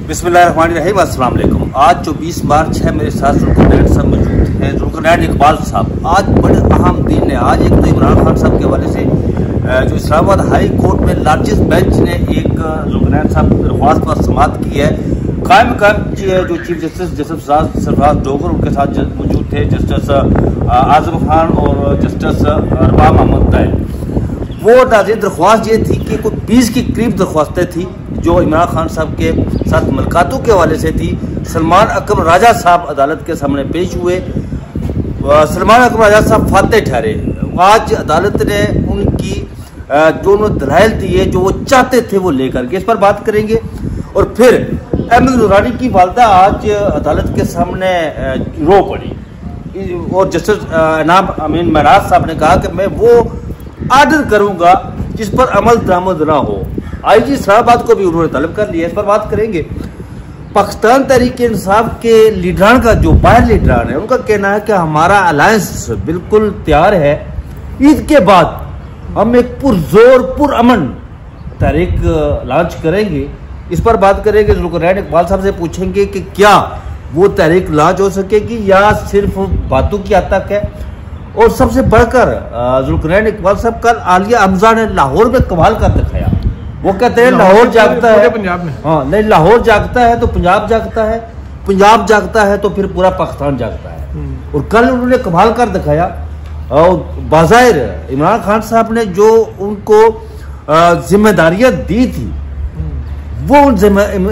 बिस्मिल्लाहिर्रहमानिर्रहीम, अस्सलाम वालेकुम। आज जो 20 मार्च है, मेरे साथ जुल्करनैन साहब मौजूद हैं। जुल्करनैन इकबाल साहब, आज बड़े अहम दिन है। आज एक तो इमरान खान साहब के हवाले से जो इस्लामाबाद हाई कोर्ट में लार्जेस्ट बेंच ने एक जुल्करनैन साहब की दरख्वास्त पर समाअत की है। कायम जो चीफ जस्टिस सरफराज डोगर उनके साथ मौजूद थे, जस्टिस आजम खान और जस्टिस अरबाब मोहम्मद तय। वो नाज़रीन दरख्वास्त ये थी कि कोई 20 के करीब दरख्वास्तें थी जो इमरान खान साहब के साथ मुलाकातों के हवाले से थी। सलमान अकरम राजा साहब अदालत के सामने पेश हुए। सलमान अकरम राजा साहब फाते ठहरे। आज अदालत ने उनकी जो उन्होंने दलाइल दिए, जो वो चाहते थे, वो लेकर के इस पर बात करेंगे। और फिर अहमद नूरानी की वालदा आज अदालत के सामने रो पड़ी और जस्टिस इनाम अमीन महराज साहब ने कहा कि मैं वो आर्डर करूंगा जिस पर अमल दरामद ना हो। IG इस्लामाबाद को भी उन्होंने तलब कर लिया। इस पर बात करेंगे। पाकिस्तान तहरीक इंसाफ के लीडरान का जो बाहर लीडरान है, उनका कहना है कि हमारा अलायंस बिल्कुल तैयार है। ईद के बाद हम एक पुरजोर पुरअमन तहरीक लॉन्च करेंगे। इस पर बात करेंगे। जुल्करनैन इकबाल साहब से पूछेंगे कि क्या वो तहरीक लॉन्च हो सकेगी या सिर्फ बातों की हद तक है। और सबसे बढ़कर जुल्करनैन इकबाल साहब कल आलिया हमजा ने लाहौर में कमाल कर दिखाया। वो कहते हैं लाहौर जागता है पंजाब में। हाँ नहीं, लाहौर जागता है तो पंजाब जागता है, पंजाब जागता है तो फिर पूरा पाकिस्तान जागता है। और कल उन्होंने कमाल कर दिखाया। और बाज़ाहिर इमरान खान साहब ने जो उनको जिम्मेदारियां दी थी, वो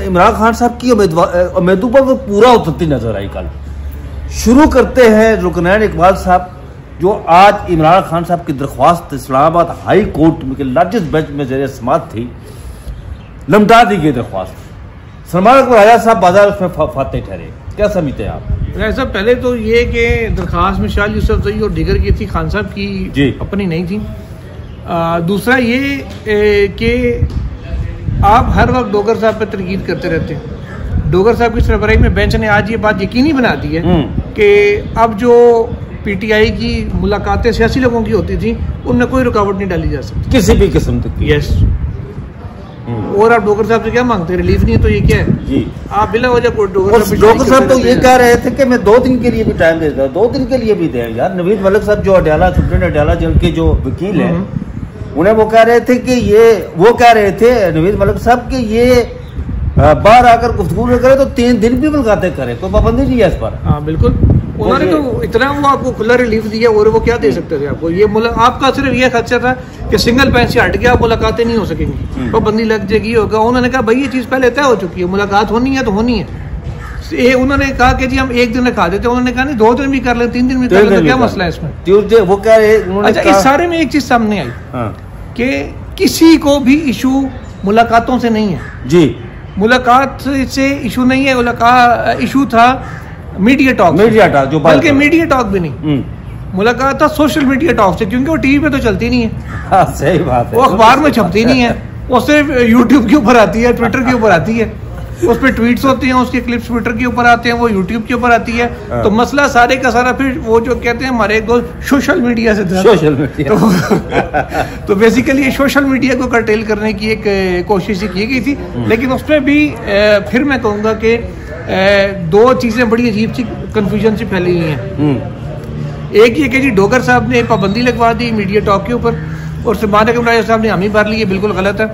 इमरान खान साहब की उम्मीदों पर वो पूरा उतरती नजर आई। कल शुरू करते हैं जुल्करनैन इकबाल साहब, जो आज इमरान खान साहब की दरख्वास्त इस्लामाबाद हाई कोर्ट में लार्जेस्ट बेंच में ज़ेरे समाअत थी, लमटा दी गई दरख्वास्त। सलमान अकरम राजा साहब बाजार उसमें फाते ठहरे। क्या समझते हैं आप? साहब पहले तो ये कि दरख्वास्त में शाह यूसुफजई और दीगर की थी, खान साहब की अपनी नहीं थी। दूसरा ये कि आप हर वक्त डोगर साहब पर तनकीद करते रहते हैं। डोगर साहब की सरबराही में बेंच ने आज ये बात यकीनी बना दी है कि अब जो PTI की मुलाकातें सियासी लोगों की होती थी, उनमें कोई रुकावट नहीं डाली जा सकती किसी भी किस्म की। यस। और आप डोगर साहब से क्या मांगते हैं? रिलीफ नहीं है तो ये क्या है जी? आप बिला वजह डोगर साहब तो ये कह रहे थे कि मैं 2 दिन के लिए भी टाइम देता हूँ। 2 दिन के लिए भी दें यार। नवीद मलिक साहब जो अडयाला सुप्रीम अडयाला जेल के जो वकील है, उन्हें वो कह रहे थे कि वो कह रहे थे नवीद मलिक साहब कि ये बाहर आकर गुफ्तगू न करे तो 3 दिन भी मुलाकातें करे, कोई पाबंदी नहीं है इस पर। हाँ बिल्कुल। उन्होंने तो इतना वो आपको खुला रिलीफ दिया और वो क्या दे सकते थे आपको? ये आपका सिर्फ ये खर्चा था कि सिंगल बेंच से हट गया, मुलाकातें नहीं हो सकेंगी, पाबंदी लग जाएगी होगा। उन्होंने कहा भाई ये चीज़ पहले तय हो चुकी है, मुलाकात होनी है तो होनी है। उन्होंने कहा कि जी हम 1 दिन रखा देते। उन्होंने कहा नहीं 2 दिन भी कर ले, 3 दिन भी कर ले, तो क्या मसला है इसमें? ट्यूसडे वो कह रहे। अच्छा, इस सारे में एक चीज सामने आई कि किसी को भी इशू मुलाकातों से नहीं है जी। मुलाकात से इशू नहीं है। इशू था मीडिया टॉक जो बल्कि मीडिया टॉक भी नहीं, मुलाकात था सोशल मीडिया टॉक से, क्योंकि वो टीवी पे तो चलती नहीं है। सही बात है। वो अखबार में छपती नहीं है, वो सिर्फ यूट्यूब के ऊपर आती है, ट्विटर के ऊपर आती है। उस पर ट्वीट्स होती हैं, उसके क्लिप्स ट्विटर के ऊपर आते हैं, वो यूट्यूब के ऊपर आती है। तो मसला सारे का सारा फिर वो जो कहते हैं हमारे एक दोस्त सोशल मीडिया से था। सोशल मीडिया तो बेसिकली सोशल मीडिया को कर्टेल करने की एक कोशिश की गई थी। लेकिन उसमें भी फिर मैं कहूँगा कि 2 चीज़ें बड़ी अजीब सी कन्फ्यूजन से फैली हुई हैं। एक ये कि जी डोगर साहब ने पाबंदी लगवा दी मीडिया टॉक के ऊपर, और सलमान अकरम राजा साहब ने हामी भर ली, ये बिल्कुल गलत है।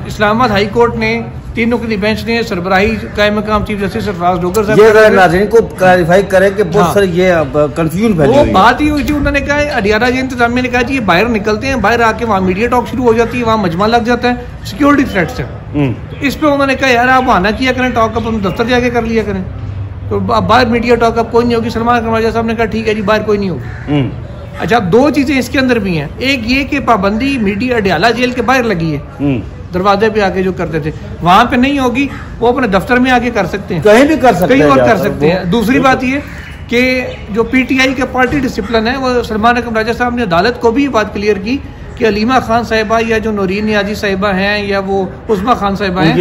इस्लामाबाद हाई कोर्ट ने 3 नुकदी बेंच ने सरबराही कायम मकाम चीफ जस्टिस सरफराज डोगर साहब नाज़रीन को क्लैरिफाई करें कि बहुत सारे ये कंफ्यूजन फैली हुई है। बात ही हुई थी, उन्होंने कहा अडियाला जेल इंतजामिया ने कहा जी ये बाहर निकलते हैं, बाहर आके वहाँ मीडिया टॉक शुरू हो जाती है, वहाँ मजमा लग जाता है, सिक्योरिटी थ्रेट्स है। इस पे उन्होंने कहा यार आप वहाँ ना किया करें टॉक, अब दफ्तर जाके कर लिया करें। तो बाहर मीडिया टॉक अब कोई नहीं होगी। सलमान अकरम राजा साहब ने कहा ठीक है जी, बाहर कोई नहीं होगी। अच्छा, 2 चीजें इसके अंदर भी हैं। एक ये कि पाबंदी मीडिया अडियाला जेल के बाहर लगी है, दरवाजे पे आके जो करते थे, वहां पे नहीं होगी। वो अपने दफ्तर में आके कर सकते हैं, कहीं भी कर सकते हैं, कहीं और कर सकते हैं। दूसरी बात ये कि जो PTI का पार्टी डिसिप्लिन है, वो सलमान अकरम राजा साहब ने अदालत को भी ये बात क्लियर की कि कि अलीमा खान साहिबा या जो नूरीन नियाजी साहिबा हैं या वो उस्मा खान साहिबा हैं,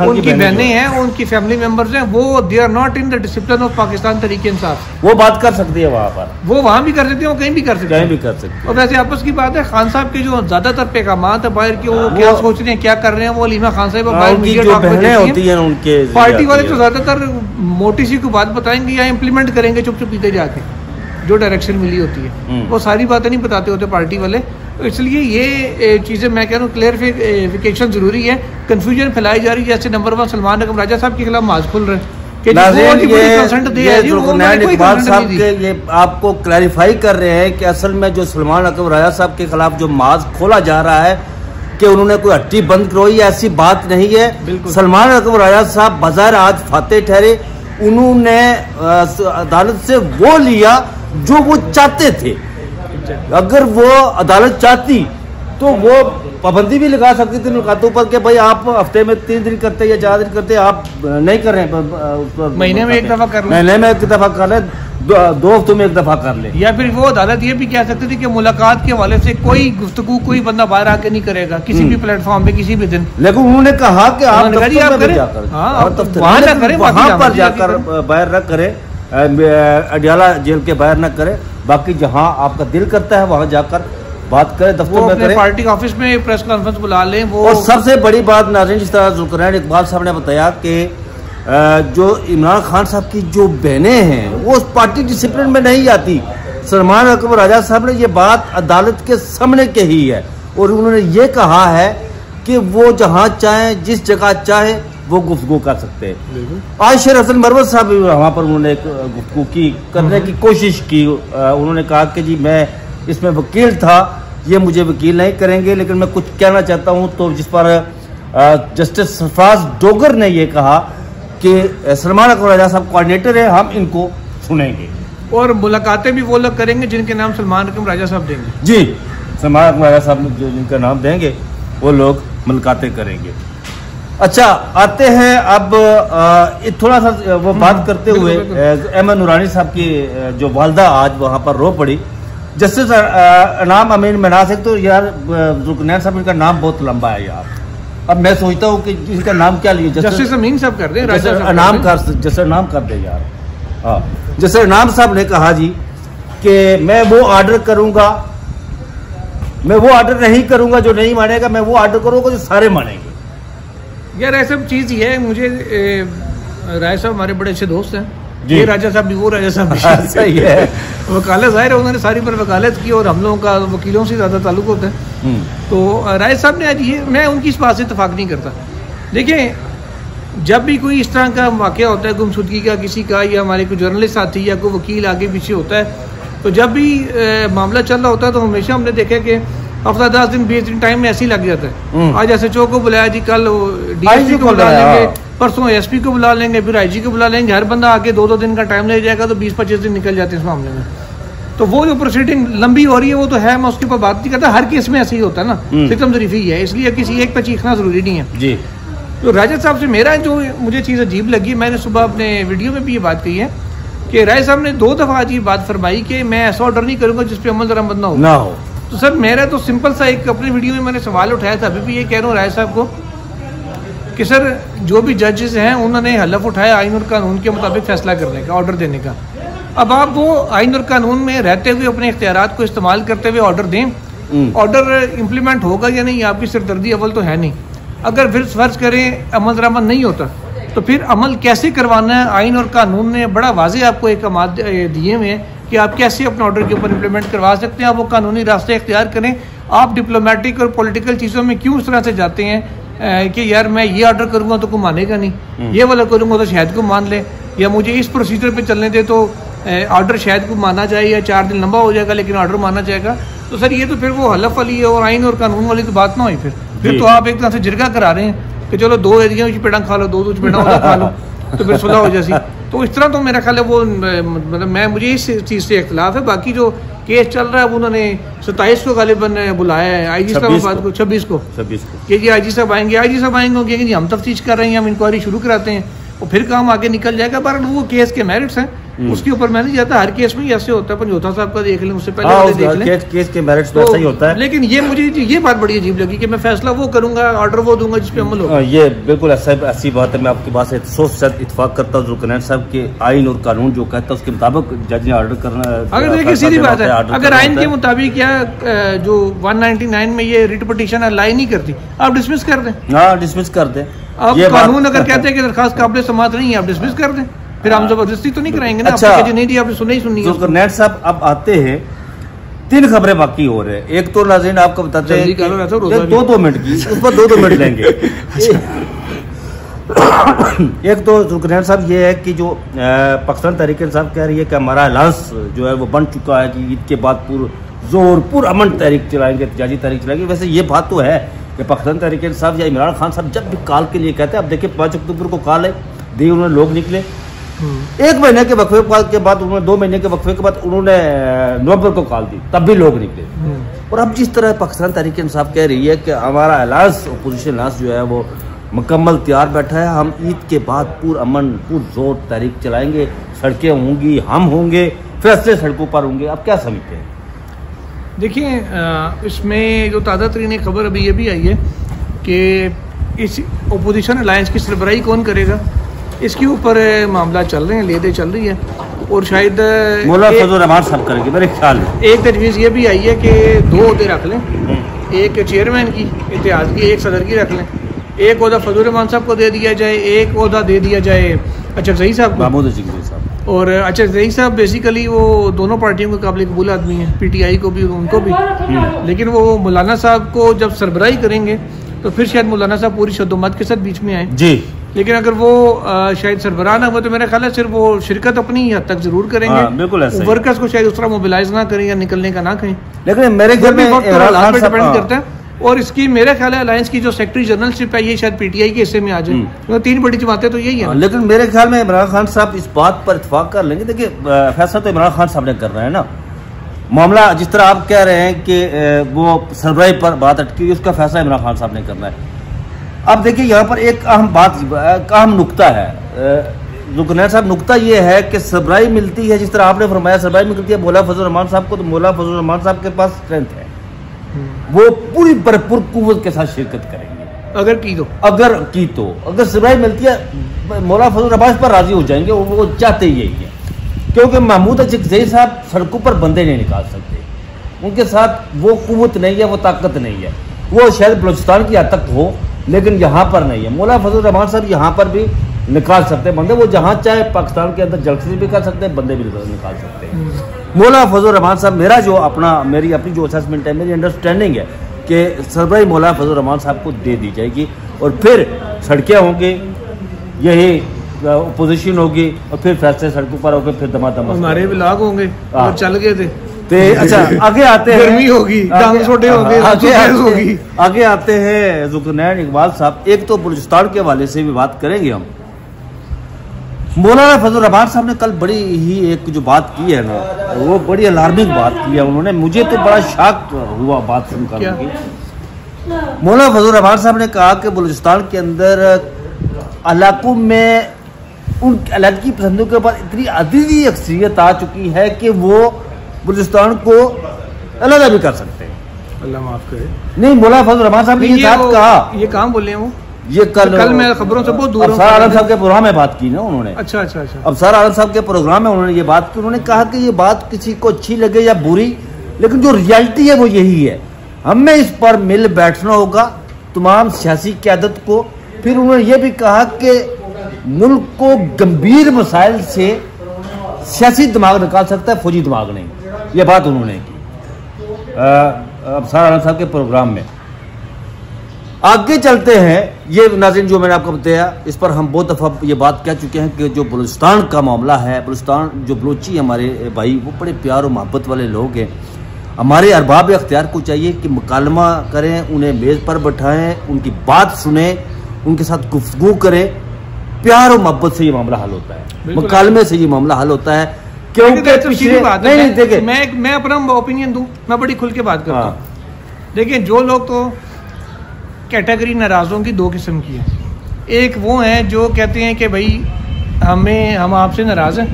उनकी बहनें हैं, उनकी फैमिली मेंबर्स हैं, वो they are not in the discipline of Pakistan तरीके इंसाफ। वो बात कर सकती है वहाँ पर, वो वहाँ भी कर सकते हैं, वो कहीं भी कर सकते हैं। और वैसे आपस की बात है, खान साहब के जो ज्यादातर पैगामात है बाहर की, वो क्या सोच रहे हैं, क्या कर रहे हैं, वो अलीमा खान साहिबा बाहर मीडिया टॉक में देती हैं। उनके पार्टी वाले तो ज्यादातर मोटी सी को बात बताएंगे या इम्प्लीमेंट करेंगे चुप चुप पीते जाके, जो डायरेक्शन मिली होती है वो सारी बातें नहीं बताते होते पार्टी वाले। इसलिए ये चीज़ें मैं कह रहा हूँ क्लियरिफिकेशन जरूरी है। कंफ्यूजन फैलाई जा रही है, जैसे नंबर 1 सलमान अकबर राजा साहब के खिलाफ माज खुल रहे हैं कि ये आपको क्लैरिफाई कर रहे हैं कि असल में जो सलमान अकबर राजा साहब के खिलाफ जो माज खोला जा रहा है कि उन्होंने कोई हट्टी बंद करवाई, ऐसी बात नहीं है। सलमान अकबर राजा साहब बाजार आज फाते ठहरे, उन्होंने अदालत से वो लिया जो वो चाहते थे। अगर वो अदालत चाहती तो वो पाबंदी भी लगा सकती थी मुलाकातों पर कि भाई आप हफ्ते में 3 दिन करते या 4 दिन करते, आप नहीं कर रहे हैं, महीने में एक दफा कर ले, महीने में एक दफा कर ले, 2 हफ्तों में एक दफा कर ले। या फिर वो अदालत ये भी कह सकती थी कि मुलाकात के हवाले से कोई गुफ्तगू कोई बंदा बाहर आके नहीं करेगा किसी भी प्लेटफॉर्म पे किसी भी दिन। लेकिन उन्होंने कहा कि आप वहाँ पर जाकर बाहर न करें, अडियाला जेल के बाहर न करें, बाकी जहां आपका दिल करता है वहां जाकर बात करें, दफ्तर में करें, पार्टी ऑफिस में प्रेस कॉन्फ्रेंस बुला लें। वो और सबसे बड़ी बात नाज़रीन, जिस तरह ज़ुल्क़रनैन इकबाल साहब ने बताया कि जो इमरान खान साहब की जो बहनें हैं वो उस पार्टी डिसिप्लिन में नहीं आती। सलमान अकबर राजा साहब ने ये बात अदालत के सामने कही है और उन्होंने ये कहा है कि वो जहाँ चाहे जिस जगह चाहे वो गुफ्तगू कर सकते हैं। आज शेर हसन मरवत साहब भी वहाँ पर उन्होंने गुफ्तगू की करने की कोशिश की। उन्होंने कहा कि जी मैं इसमें वकील था, ये मुझे वकील नहीं करेंगे, लेकिन मैं कुछ कहना चाहता हूँ। तो जिस पर जस्टिस सरफराज डोगर ने ये कहा कि सलमान अकबर राजा साहब कोऑर्डिनेटर है, हम इनको सुनेंगे और मुलाकातें भी वो लोग करेंगे जिनके नाम सलमान अकबर राजा साहब देंगे। जी, सलमान अकबर राजा साहब जो जिनका नाम देंगे वो लोग मुलाकातें करेंगे। अच्छा, आते हैं अब थोड़ा सा वो बात करते हुए अहमद नूरानी साहब की जो वालदा आज वहाँ पर रो पड़ी, जस्टिस अनाम अमीन मनासिक। तो यार ज़ुल्क़रनैन साहब, इनका नाम बहुत लंबा है यार। अब मैं सोचता हूँ कि इसका नाम क्या लिए, जस्टिस अमीन साहब कर दे, जस्टिस अनाम कर दे यार। हाँ, जस्टिस अनाम साहब ने कहा जी कि मैं वो ऑर्डर करूंगा, मैं वो ऑर्डर नहीं करूंगा जो नहीं मानेगा, मैं वो ऑर्डर करूंगा जो सारे मानेंगे। यार ऐसा चीज ये है, मुझे राय साहब हमारे बड़े अच्छे दोस्त हैं, ये राजा साहब भी वो राजा साहब भी सही है। वकालत जाहिर है उन्होंने सारी पर वकालत की और हम लोगों का वकीलों से ज्यादा ताल्लुक होता है। तो राय साहब ने आज ये, मैं उनकी इस बात से इतफाक नहीं करता। देखिए, जब भी कोई इस तरह का वाकया होता है गुमशुदगी का किसी का, या हमारे कोई जर्नलिस्ट साथी या कोई वकील आगे पीछे होता है, तो जब भी मामला चल रहा होता है तो हमेशा हमने देखा कि हफ्ता 10 दिन 20 दिन टाइम में ऐसे ही लग जाता है। आज SHO को बुलाया जी, कल DSP को बुला लेंगे, परसों SP को बुला लेंगे, फिर IG को बुला लेंगे। हर बंदा आके 2-2 दिन का टाइम ले जाएगा तो 20-25 दिन निकल जाते हैं इस मामले में। तो वो जो प्रोसीडिंग लंबी हो रही है वो तो है, मैं उसके ऊपर बात नहीं करता। हर केस में ऐसे ही होता है ना, सितम ज़रीफ़ी है, इसलिए किसी एक पे चीखना जरूरी नहीं है जी। तो राजा साहब से मेरा जो मुझे चीज़ अजीब लगी, मैंने सुबह अपने वीडियो में भी ये बात कही है कि राय साहब ने 2 दफ़ा आज ये बात फरमाई कि मैं ऐसा ऑर्डर नहीं करूँगा जिसपे अमल दरामद ना हो। तो सर मेरा तो सिंपल सा एक अपनी वीडियो में मैंने सवाल उठाया था, अभी भी ये कह रहा हूँ राय साहब को कि सर जो भी जजेस हैं उन्होंने हलफ उठाया आइन और कानून के मुताबिक फैसला करने का, ऑर्डर देने का। अब आप वो आइन और कानून में रहते हुए अपने इख्तियारात को इस्तेमाल करते हुए ऑर्डर दें, ऑर्डर इम्प्लीमेंट होगा या नहीं आपकी सिरदर्दी अव्वल तो है नहीं। अगर फिर फर्ज करें अमल दरामद नहीं होता तो फिर अमल कैसे करवाना है? आइन और कानून ने बड़ा वाज़े आपको एक दिए हुए हैं कि आप कैसे अपने ऑर्डर के ऊपर इम्प्लीमेंट करवा सकते हैं। आप वो कानूनी रास्ते इख्तियार करें। आप डिप्लोमेटिक और पॉलिटिकल चीज़ों में क्यों इस तरह से जाते हैं कि यार मैं ये ऑर्डर करूँगा तो कोई मानेगा नहीं, ये वाला करूँगा तो शायद को मान ले, या मुझे इस प्रोसीजर पे चलने दे तो ऑर्डर शायद को माना जाए या 4 दिन लंबा हो जाएगा लेकिन ऑर्डर माना जाएगा। तो सर ये तो फिर वो हलफ वाली और आइन और कानून वाली तो बात ना हुई। फिर तो आप एक तरह से जिरगा करा रहे हैं कि चलो 2 एरिया चपेड़ा खा लो, 2 चपेड़ा उधर खा लो, तो फिर सुलह हो जाती। तो इस तरह तो मेरा ख्याल है वो मतलब मुझे इस चीज़ से इख्तिलाफ है। बाकी जो केस चल रहा है उन्होंने 27 को गालिबन बुलाया है, IG साहब को 26 को कि जी IG साहब आएंगे, IG साहब आएंगे जी हम तफ्तीश कर रहे हैं, हम इंक्वायरी शुरू कराते हैं। और फिर काम आगे निकल जाएगा। पर वो केस के मेरिट्स हैं, उसके ऊपर मैं नहीं जाता। हर केस में ऐसे होता है, पंजोथा साहब का देख लें, उससे पहले वाले देख लें, केस के मेरिट्स तो ऐसा ही होता है। लेकिन ये मुझे ये बात बड़ी अजीब लगी कि मैं फैसला वो करूंगा, ऑर्डर वो दूंगा जिस पे अमल होगा। ये बिल्कुल ऐसी बात है। मैं आपकी बात से 100% इत्तेफाक करता हूँ। जुल्करनैन साहब के आइन और कानून जो कहता है उसके मुताबिक जज ने ऑर्डर करना। अगर देखिए सीधी बात है, अगर आइन के मुताबिक या जो 199 में ये रिट पिटीशन अलाई नहीं करती, आप डिसमिस कर दें। हाँ, डिसमिस कर दें। अब कानून अगर कहते हैं कि दरखास्त काबिल समाअत नहीं है, आप डिसमिस कर दें, फिर हम जबरदस्ती तो नहीं कराएंगे ना। अच्छा, आपने नहीं दी, आपने सुनी सुननी है। जुल्करनैन साहब अब आते हैं, 3 खबरें बाकी हो रहे हैं। एक तो नाज़रीन आपको बताते हैं 2-2 मिनट की, उस पर 2-2 मिनट लेंगे। एक तो जुल्करनैन साहब ये है कि जो पाकिस्तान तहरीक इंसाफ कह रही है कि हमारा अलायंस जो है वो बन चुका है कि ईद के बाद पुरअमन तहरीक चलाएंगे, एहतजाजी तहरीक चलाएंगे। वैसे ये बात तो है कि पाकिस्तान तहरीक इंसाफ या इमरान खान साहब जब भी कॉल के लिए कहते हैं, अब देखिए 5 अक्टूबर को कॉल है दी, उन्होंने लोग निकले, 1 महीने के वक्फे के बाद उन्होंने 2 महीने के वक्फे के बाद उन्होंने नवंबर को कॉल दी, तब भी लोग निकले। और अब जिस तरह पाकिस्तान तहरीक इंसाफ कह रही है कि हमारा अलायंस अपोजिशन अलायंस जो है वो मुकम्मल तैयार बैठा है, हम ईद के बाद पुरअमन पुरजोर तहरीक चलाएंगे, सड़कें होंगी, हम होंगे, फैसले सड़कों पर होंगे। आप क्या समझते हैं? देखिए, इसमें जो ताज़ा तरीन खबर अभी ये भी आई है कि इस अपोजिशन अलायंस की सरबराही कौन करेगा, इसके ऊपर मामला चल रहे हैं, लेदे चल रही है। और शायद मौला फजल रहमान साहब करेंगे मेरे ख्याल में। एक तजवीज़ ये भी आई है कि 2 ओहदे रख लें, एक चेयरमैन की इत्तेहाद की, एक सदर की रख लें। एक ओहदा फजल रहमान साहब को दे दिया जाए, एक ओहदा दे दिया जाए अचरजई साहब को, महमूद अजगरी साहब। और अचरजई साहब बेसिकली वो दोनों पार्टियों के काबिल कबूल आदमी हैं, PTI को भी उनको भी। लेकिन वो मौलाना साहब को जब सरबराही करेंगे तो फिर शायद मौलाना साहब पूरी शद्दोमत के साथ बीच में आए जी। लेकिन अगर वो शायद सरबराह ना हो तो मेरा ख्याल है सिर्फ वो शिरकत अपनी हद तक जरूर करेंगे। बिल्कुल ऐसा ही। वर्कर्स को शायद उस तरह मोबिलाइज ना करें या निकलने का ना कहें। लेकिन मेरे ख्याल में डिपेंड करता है। और इसकी मेरा ख्याल है अलायंस की जो सेक्रेटरी जनरलशिप है ये शायद PTI के हिस्से में आ जाए, तो 3 बड़ी जमातें तो यही है। लेकिन मेरे ख्याल में इमरान खान साहब इस बात पर इत्तेफाक कर लेंगे। देखिए, फैसला तो इमरान खान साहब ने करना है ना। मामला जिस तरह आप कह रहे हैं कि वो सरबराही पर बात अटकी, उसका फैसला इमरान खान साहब ने करना है। अब देखिए, यहाँ पर एक अहम नुक्ता है जुल्करनैन साहब। नुक्ता ये है कि सरबराही मिलती है, जिस तरह आपने फरमाया सरबराही मिलती है मौला फजल रहमान साहब को, तो मौला फजल रहमान साहब के पास स्ट्रेंथ है, वो पूरी भरपूर कुव्वत के साथ शिरकत करेंगे। अगर सरबराही मिलती है मौला फजल रहमान पर राजी हो जाएंगे, वो चाहते ही यही है। क्योंकि महमूद अजगरी साहब सड़कों पर बंदे नहीं निकाल सकते, उनके साथ वो कुव्वत नहीं है, वो ताकत नहीं है। वो शायद बलूचिस्तान की हद तक हो लेकिन यहाँ पर नहीं है। मौला फजल रहमान साहब यहाँ पर भी निकाल सकते हैं बंदे, वो जहाँ चाहे पाकिस्तान के अंदर जलसे भी कर सकते हैं, बंदे भी निकाल सकते हैं। मौला फजल रहमान साहब, मेरी अपनी जो असेसमेंट है, मेरी अंडरस्टैंडिंग है कि सरबराही मौला फजल रहमान साहब को दे दी जाएगी और फिर सड़कें होंगी, यही अपोजिशन होगी और फिर फैसले सड़कों पर होंगे, फिर दमादम हमारे ब्लॉग होंगे और चल गए थे। अच्छा, आगे आते हैं, गर्मी होगी, टांग छोटे होंगे, आगे आते हैं जुल्करनैन इकबाल साहब। एक तो बलूचिस्तान के हवाले से भी बात करेंगे हम। मौलाना फजल रहमान साहब ने कल बड़ी ही एक जो बात की है ना, वो बड़ी अलार्मिंग बात की है उन्होंने। मुझे तो बड़ा शॉक हुआ बात सुनकर। मौलाना फजल रहमान साहब ने कहा कि बलूचिस्तान के अंदर इलाकों में उन इलाकी पसंदों के ऊपर इतनी अददी अक्सरियत आ चुकी है कि वो बलूचिस्तान को अलग भी कर सकते हैं। अल्लाह माफ करे। नहीं, मौलाना फजल रहमान साहब ने ये बात कहा, ये काम बोले हैं वो, ये कल मैं खबरों से बहुत दूर अफसार आलम साहब के प्रोग्राम में बात की ना उन्होंने। अच्छा। अफसार आलम साहब के प्रोग्राम में उन्होंने ये बात की। उन्होंने कहा कि ये बात किसी को अच्छी लगे या बुरी, लेकिन जो रियलिटी है वो यही है, हमें इस पर मिल बैठना होगा तमाम सियासी क़यादत को। फिर उन्होंने ये भी कहा कि मुल्क को गंभीर मसाइल से सियासी दिमाग निकाल सकता है, फौजी दिमाग नहीं। ये बात उन्होंने की अफसार आलम साहब के प्रोग्राम में। आगे चलते हैं। ये नाज़रीन जो मैंने आपको बताया, इस पर हम बहुत दफ़ा ये बात कह चुके हैं कि जो बलूचिस्तान का मामला है, बलूचिस्तान जो बलोची हमारे भाई वो बड़े प्यार और मोहब्बत वाले लोग हैं। हमारे अरबाब अख्तियार को चाहिए कि मुकालमा करें, उन्हें मेज़ पर बैठाएं, उनकी बात सुने, उनके साथ गुफ्तगू करें। प्यार और मोहब्बत से ये मामला हल होता है, मुकालमे से ये मामला हल होता है। क्योंकि देखिए, मैं अपना ओपिनियन दूं, मैं बड़ी खुल के बात करता हूँ। देखिए, जो लोग तो कैटेगरी नाराजों की 2 किस्म की है। एक वो हैं जो कहते हैं कि भाई हम आपसे नाराज़ हैं,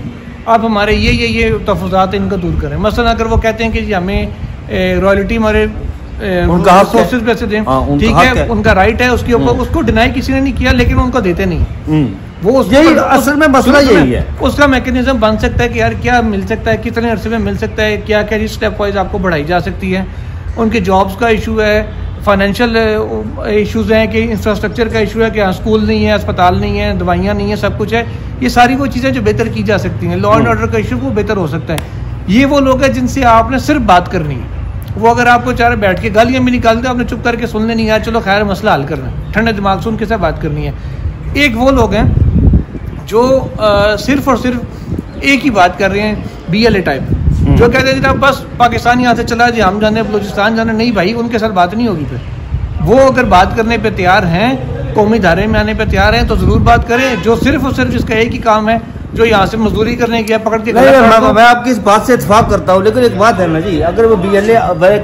आप हमारे ये तहफ़्फ़ुज़ात इनको दूर करें। मसलन अगर वो कहते हैं कि जी हमें रॉयल्टी हमारे सोर्सेज पैसे दें, ठीक है, उनका राइट है, उसके ऊपर उसको डिनाई किसी ने नहीं किया, लेकिन उनको देते नहीं। वो असल में मसला यही है। उसका मैकेनिज्म बन सकता है कि यार क्या मिल सकता है, कितने अरसे में मिल सकता है, क्या क्या स्टेप वाइज आपको बढ़ाई जा सकती है। उनके जॉब्स का इशू है, फाइनेंशियल इश्यूज हैं कि इंफ्रास्ट्रक्चर का इशू है कि हाँ स्कूल नहीं है, अस्पताल नहीं है, दवाइयाँ नहीं है, सब कुछ है। ये सारी वो चीज़ें जो बेहतर की जा सकती हैं, लॉ एंड ऑर्डर का इशू वो बेहतर हो सकता है। ये वो लोग हैं जिनसे आपने सिर्फ बात करनी है। वो अगर आपको चाहे बैठ के गालियाँ भी निकाल दे, आपने चुप करके सुनने नहीं आया, चलो खैर मसला हल करना है, ठंडे दिमाग से उनके साथ बात करनी है। एक वो लोग हैं जो सिर्फ और सिर्फ एक ही बात कर रहे हैं, BLA टाइप, जो कहते हैं जनाब बस पाकिस्तान यहाँ से चला जी, हम जाने बलूचिस्तान जाने, नहीं भाई, उनके साथ बात नहीं होगी। फिर वो अगर बात करने पे तैयार हैं, कौमी धारे में आने पे तैयार हैं, तो ज़रूर बात करें। जो सिर्फ और सिर्फ जिसका एक ही काम है, जो यहाँ से मजदूरी करने गया पकड़ के, मैं आपकी इस बात से इत्तेफाक करता हूँ, लेकिन एक बात है ना जी, अगर वो BLA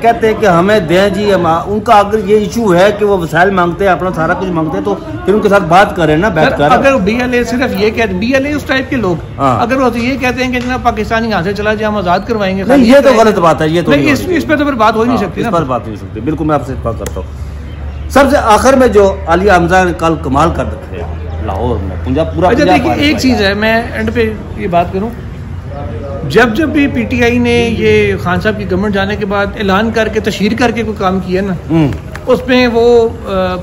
कहते हैं कि हमें दें जी, उनका अगर ये इशू है कि वो वसाइल मांगते हैं, अपना सारा कुछ मांगते हैं, तो फिर उनके साथ बात करें ना, बैठ कर। अगर BLA सिर्फ ये कहते, BLA उस टाइप के लोग अगर वो ये कहते हैं कि जनाब पाकिस्तान यहाँ से चला जाए, हम आज़ाद करवाएंगे, ये तो गलत बात है। ये तो इस पर तो फिर बात हो ही नहीं सकती, इस पर बात नहीं सकती। बिल्कुल मैं आपसे इत्तेफाक करता हूँ। सबसे आखिर में जो आलिया हमजा ने कल कमाल कर रखे लाहौर में, पंजाब पूरा। अच्छा देखिए, एक चीज़ है, मैं एंड पे ये बात करूं, जब भी PTI ने ये खान साहब की गवर्नमेंट जाने के बाद ऐलान करके तशहीर करके कोई काम किया ना, उसमें वो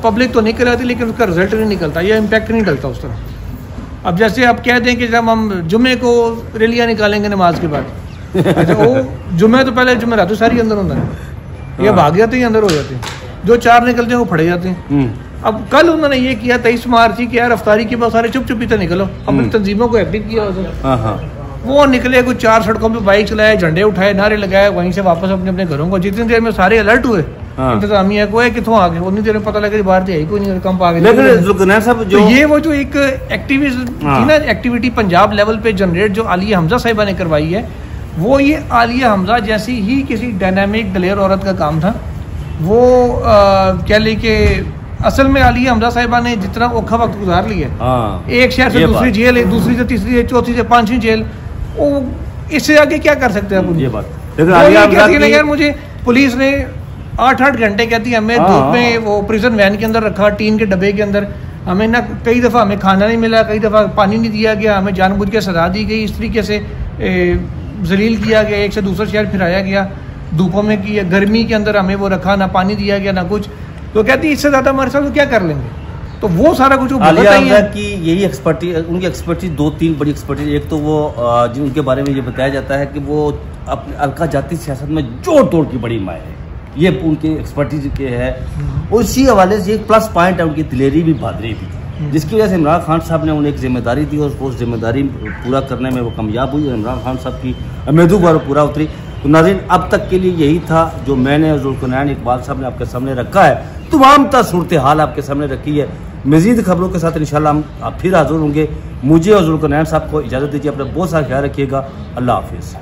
पब्लिक तो नहीं कराती, लेकिन उसका रिजल्ट नहीं निकलता या इम्पैक्ट नहीं डलता उस तरह। अब जैसे आप कह दें कि जब हम जुम्मे को रैलियाँ निकालेंगे नमाज के बाद, अच्छा वो जुम्मे तो पहले जुम्मे रात सारी अंदर होता है, ये भाग जाते हैं, अंदर हो जाते हैं, जो 4 निकलते हैं वो फड़े जाते हैं। अब कल उन्होंने ये किया 23 मार्च की, यार अफ्तारी के बाद सारे चुप चुपी तो निकलो, अपनी तंजीमों को एक्टिव किया उसने। वो निकले, कुछ 4 सड़कों पे बाइक चलाए, झंडे उठाए, नारे लगाए, वहीं से वापस अपने अपने घरों को। जितनी देर में सारे अलर्ट हुए, इंतजामिया को है कितों आ गए, उतनी देर में पता लगा बाहर से कोई नहीं, कम आ गए। तो ये वो जो एक एक्टिविज्म थी ना, एक्टिविटी पंजाब लेवल पे जनरेट जो आलिया हमजा साहिबा ने करवाई है, वो ये आलिया हमजा जैसी ही किसी डायनामिक दलेर औरत का काम था। वो क्या लेके असल में आलिया हमजा साहिबा ने जितना औखा वक्त गुजार लिया, एक शहर से दूसरी जेल, दूसरी से तीसरी, चौथी से 5वीं जेल, वो इससे आगे क्या कर सकते हैं। ये बात यार, मुझे पुलिस ने 8-8 घंटे कहती है हमें धूप में वो प्रिजन वैन के अंदर रखा, टीन के डब्बे के अंदर, हमें ना कई दफ़ा हमें खाना नहीं मिला, कई दफ़ा पानी नहीं दिया गया, हमें जानबूझ के सजा दी गई, इस तरीके से जलील किया गया, एक से दूसरा शहर फिराया गया, धूपों में की, गर्मी के अंदर हमें वो रखा, ना पानी दिया गया ना कुछ। तो कहती है इससे ज़्यादा हमारे साथ तो क्या कर लेंगे। तो वो सारा कुछ आलिया हमजा की यही एक्सपर्टीज, उनकी एक्सपर्टीज 2-3 बड़ी एक्सपर्टीज। एक तो वो जिनके बारे में ये बताया जाता है कि वो अपने अलका जाति सियासत में जोड़ तोड़ की बड़ी माए है, ये उनकी एक्सपर्टीज के है। उसी हवाले से एक प्लस पॉइंट है उनकी दिलेरी भी, बहादुरी भी, जिसकी वजह से इमरान खान साहब ने उन्हें एक जिम्मेदारी दी और उस जिम्मेदारी पूरा करने में वो कामयाब हुई। इमरान खान साहब की उम्मीदों पूरा उतरी। तो नाज़रीन, अब तक के लिए यही था जो मैंने ज़ुल्करनैन इकबाल साहब ने आपके सामने रखा है, तमाम सूरत हाल आपके सामने रखी है। मज़ीद खबरों के साथ इंशाल्लाह हम फिर हाज़िर होंगे। मुझे और ज़ुल्करनैन साहब को इजाज़त दीजिए, अपना बहुत सारा ख्याल रखिएगा। अल्लाह हाफिज़।